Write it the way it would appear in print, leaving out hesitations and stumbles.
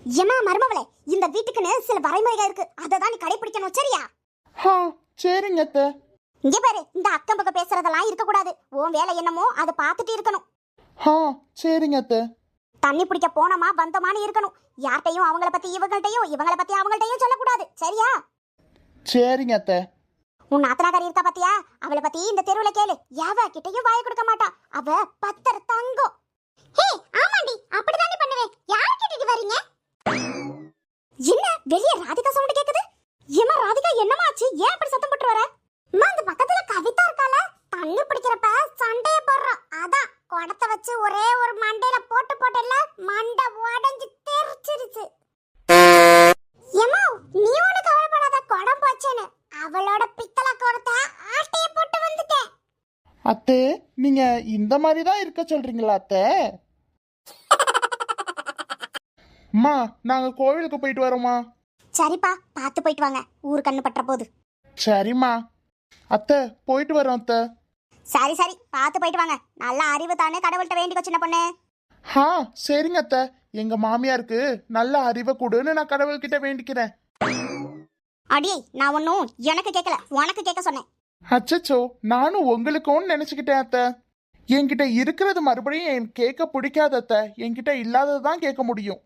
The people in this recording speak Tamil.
ஏமா மருமவளே, இந்த வீட்டுக்குன்னு சில வரைமுறைகள் இருக்கு, அதை தான் நீ கடைபிடிக்கணும், சரியா? சரிங்க அத்தை. இங்க பாரு, இந்த அக்கம் பக்கம் பேசுறதெல்லாம் இருக்க கூடாது. உன் வேலை என்னமோ அதை பார்த்துட்டு இருக்கணும். சரிங்க அத்தை. தண்ணி பிடிக்க போனோமா வந்தோமான்னு இருக்கணும். யார்கிட்டையும் அவங்கள பத்தி இவங்கள்ட்டையும் இவங்கள பத்தி அவங்கள்ட்டையும் சொல்லக்கூடாது, சரியா? சரிங்க அத்தை. உன் நாத்தனாக்காரி இருக்கா பாத்தியா, அவளை பத்தி இந்த தெருவுல கேளு. யாவ கிட்டையும் வாய கொடுக்க மாட்டா. அவ பத்தர தங்கம். ஹே ஆமாண்டி, அப்படிதானே பண்ணுவேன். யார் கிட்டடி வரீங்க? என்ன வெளிய ராதிகா சவுண்ட் கேக்குது? ஏமா ராதிகா, என்னமா ஆச்சு? ஏன் அப்படி சத்தம் போட்டு வர? அம்மா, அந்த பக்கத்துல கவிதா இருக்கால, தண்ணி பிடிக்கிறப்ப சண்டைய போடுறோம். அதான் குடத்தை வச்சு ஒரே ஒரு மண்டையில போட்டல, மண்டை உடைஞ்சு தெரிச்சிருச்சு. ஏமா நீ ஒண்ணு கவலைப்படாத, குடம் போச்சேன்னு அவளோட பித்தளை குடத்தை ஆட்டைய போட்டு வந்துட்டேன். அத்தை, நீங்க இந்த மாதிரி தான் இருக்க சொல்றீங்களா அத்தை? அம்மா, நாங்க கோவிலுக்கு போயிட்டு வரோமா? சரிப்பா, பார்த்து போயிட்டு வாங்க, ஊர் கண்ணு பற்ற போது. சரிம்மா. அத்தை, போயிட்டு வரோம் அத்தை. சரி சரி, பார்த்து போயிட்டு வாங்க. நல்ல அறிவு தானே கடவுள்கிட்ட வேண்டிக்கோ சின்ன பொண்ணு. சரிங்க அத்தை. எங்க மாமியாருக்கு நல்ல அறிவை கொடுன்னு நான் கடவுள்கிட்ட வேண்டிக்கிறேன். அடியே, நான் ஒன்னும் எனக்கு கேட்கல, உனக்கு கேட்க சொன்னேன். அச்சச்சோ, நானும் உங்களுக்கும் நினைச்சுக்கிட்டேன் அத்தை. என்கிட்ட இருக்கிறது மறுபடியும் கேட்க பிடிக்காத அத்தை. என்கிட்ட இல்லாததான் கேட்க முடியும்.